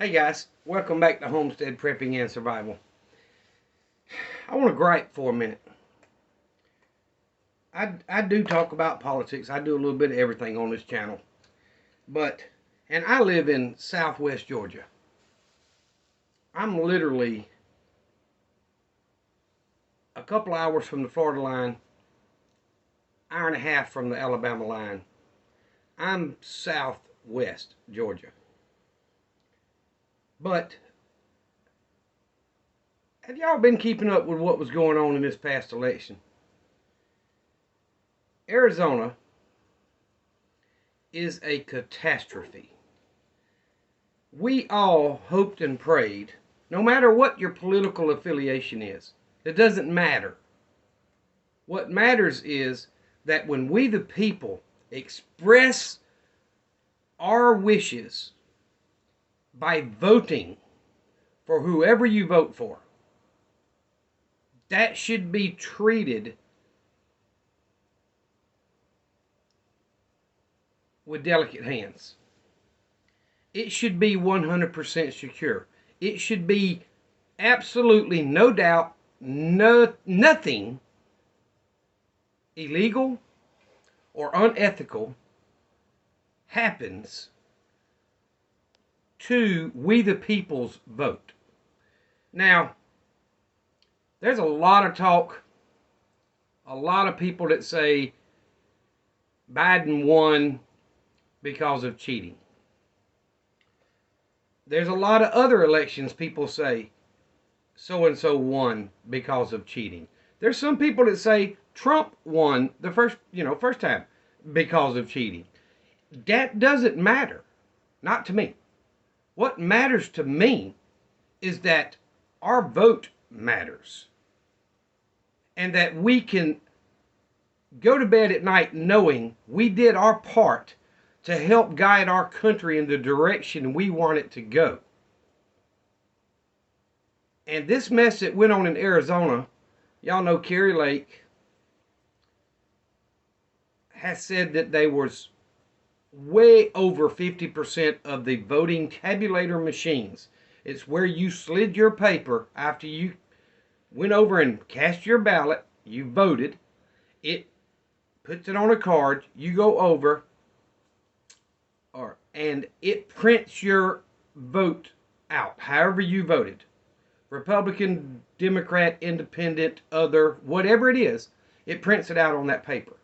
Hey guys, welcome back to Homestead Prepping and Survival. I want to gripe for a minute. I do talk about politics. I do a little bit of everything on this channel. And I live in southwest Georgia. I'm literally a couple hours from the Florida line, hour and a half from the Alabama line. I'm southwest Georgia. But have y'all been keeping up with what was going on in this past election? Arizona is a catastrophe. We all hoped and prayed, no matter what your political affiliation is, it doesn't matter. What matters is that when we the people express our wishes by voting for whoever you vote for, that should be treated with delicate hands. It should be 100% secure. It should be absolutely no doubt, nothing illegal or unethical happens to we the people's vote. Now, there's a lot of talk, a lot of people that say Biden won because of cheating. There's a lot of other elections people say so-and-so won because of cheating. There's some people that say Trump won the first time because of cheating. That doesn't matter. Not to me. What matters to me is that our vote matters. And that we can go to bed at night knowing we did our part to help guide our country in the direction we want it to go. And this mess that went on in Arizona, y'all know Kari Lake has said that there was way over 50% of the voting tabulator machines. It's where you slid your paper after you went over and cast your ballot, you voted, it puts it on a card, you go over, and it prints your vote out, however you voted. Republican, Democrat, Independent, other, whatever it is, it prints it out on that paper.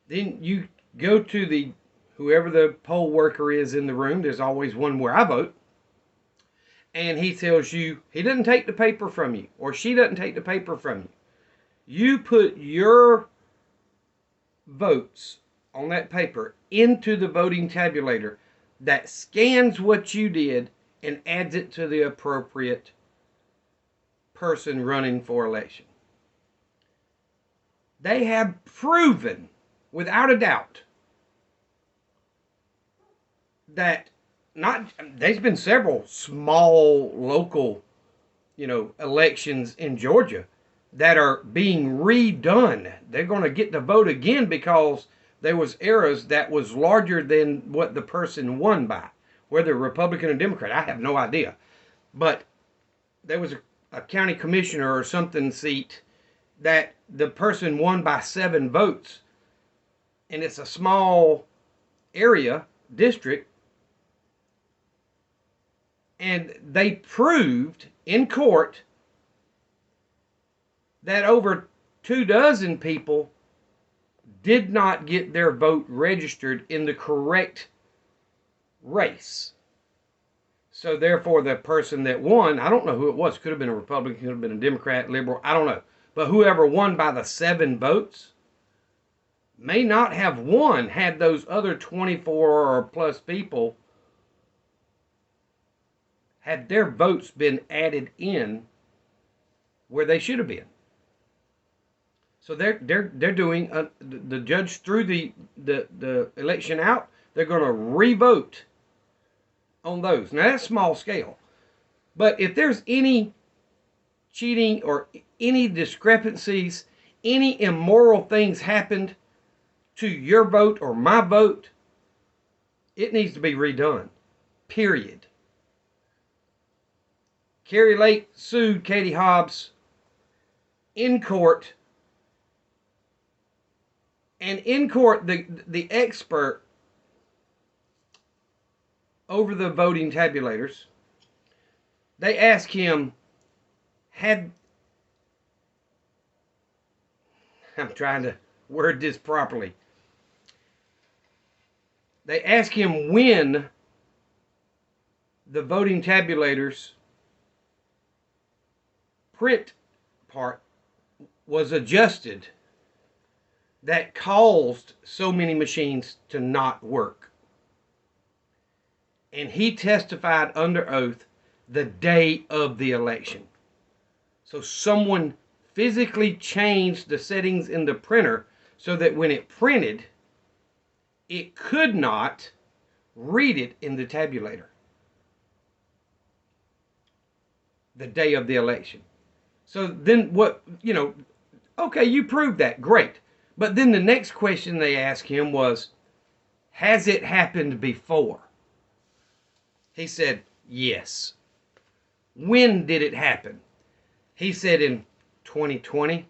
Then you go to whoever the poll worker is in the room, there's always one where I vote, and he tells you, he doesn't take the paper from you, or she doesn't take the paper from you. You put your votes on that paper into the voting tabulator that scans what you did and adds it to the appropriate person running for election. They have proven, without a doubt, that there's been several small local, elections in Georgia that are being redone. They're going to get the vote again because there was errors that was larger than what the person won by. Whether Republican or Democrat, I have no idea. But there was a county commissioner or something seat that the person won by 7 votes. And it's a small area, district. And they proved in court that over 24 people did not get their vote registered in the correct race. So therefore the person that won, I don't know who it was, could have been a Republican, could have been a Democrat, liberal, I don't know. But whoever won by the 7 votes may not have won had those other 24 or plus people had their votes been added in where they should have been. So they're doing, the judge threw the election out. They're going to re-vote on those. Now that's small scale. But if there's any cheating or any discrepancies, any immoral things happened to your vote or my vote, it needs to be redone. Period. Kari Lake sued Katie Hobbs in court. And in court, the expert over the voting tabulators, they asked him, I'm trying to word this properly. They asked him when the voting tabulators print part was adjusted that caused so many machines to not work. And he testified under oath the day of the election. So someone physically changed the settings in the printer so that when it printed, it could not read it in the tabulator the day of the election. So then what, okay, you proved that, great. But then the next question they asked him was, has it happened before? He said, yes. When did it happen? He said in 2020,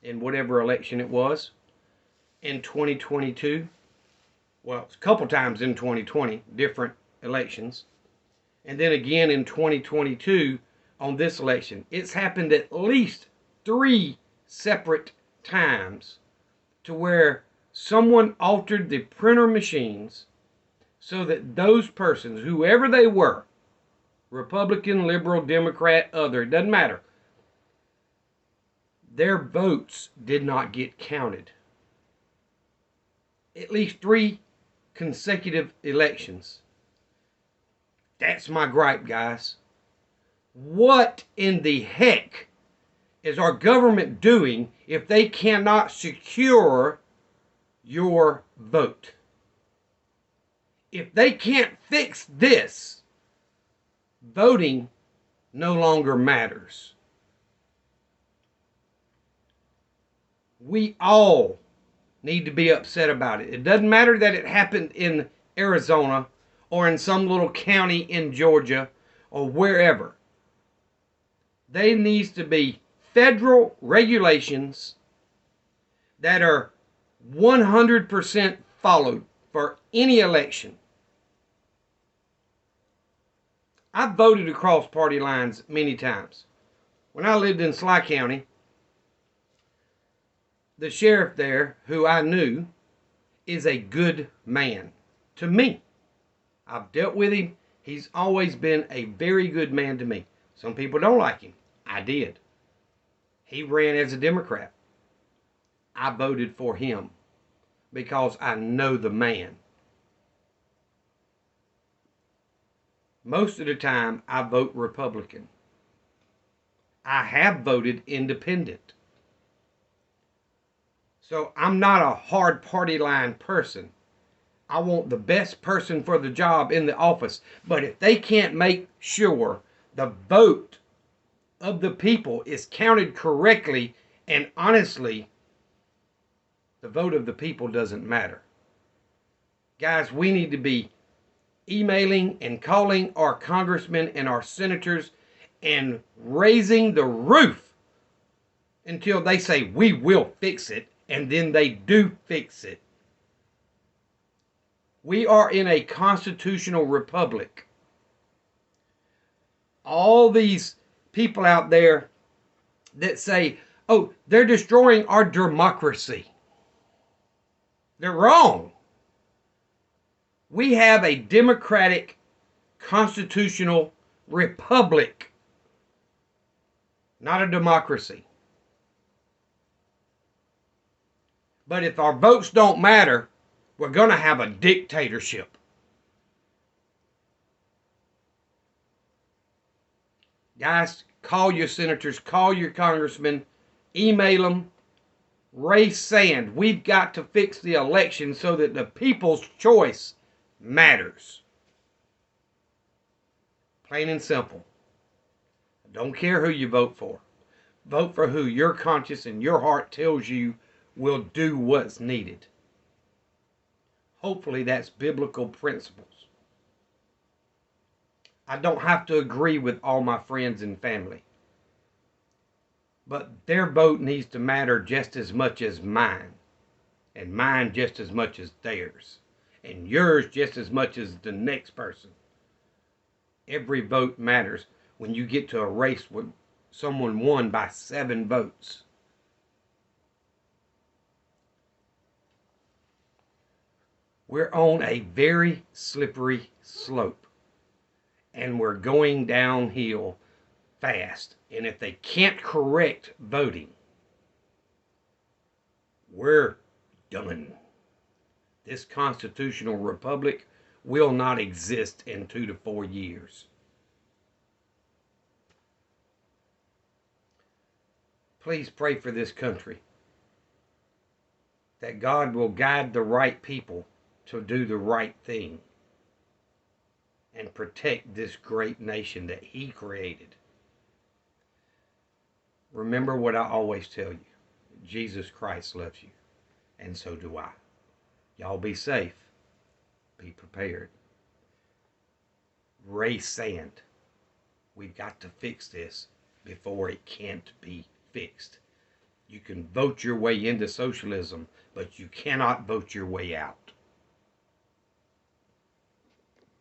in whatever election it was. In 2022, well, it's a couple times in 2020, different elections. And then again in 2022 on this election. It's happened at least 3 separate times to where someone altered the printer machines so that those persons, whoever they were, Republican, Liberal, Democrat, other, it doesn't matter, their votes did not get counted. At least 3 consecutive elections. That's my gripe, guys. What in the heck is our government doing if they cannot secure your vote? If they can't fix this, voting no longer matters. We all need to be upset about it. It doesn't matter that it happened in Arizona or in some little county in Georgia or wherever. There needs to be federal regulations that are 100% followed for any election. I've voted across party lines many times. When I lived in Sly County, the sheriff there, who I knew, is a good man to me. I've dealt with him. He's always been a very good man to me. Some people don't like him. I did. He ran as a Democrat. I voted for him because I know the man. Most of the time, I vote Republican. I have voted independent. So I'm not a hard party line person. I want the best person for the job in the office. But if they can't make sure the vote of the people is counted correctly and honestly, the vote of the people doesn't matter. Guys, we need to be emailing and calling our congressmen and our senators and raising the roof until they say we will fix it, and then they do fix it. We are in a constitutional republic. All these people out there that say, oh, they're destroying our democracy. They're wrong. We have a democratic constitutional republic, not a democracy. But if our votes don't matter, we're going to have a dictatorship. Guys, call your senators, call your congressmen, email them, raise sand. We've got to fix the election so that the people's choice matters. Plain and simple. Don't care who you vote for. Vote for who your conscience and your heart tells you will do what's needed. Hopefully that's biblical principles. I don't have to agree with all my friends and family. But their vote needs to matter just as much as mine, and mine just as much as theirs, and yours just as much as the next person. Every vote matters when you get to a race where someone won by 7 votes. We're on a very slippery slope, and we're going downhill fast. And if they can't correct voting, we're done. This constitutional republic will not exist in 2 to 4 years. Please pray for this country, that God will guide the right people to do the right thing and protect this great nation that He created. Remember what I always tell you: Jesus Christ loves you, and so do I. Y'all be safe. Be prepared. Ray Sand. We've got to fix this before it can't be fixed. You can vote your way into socialism, but you cannot vote your way out.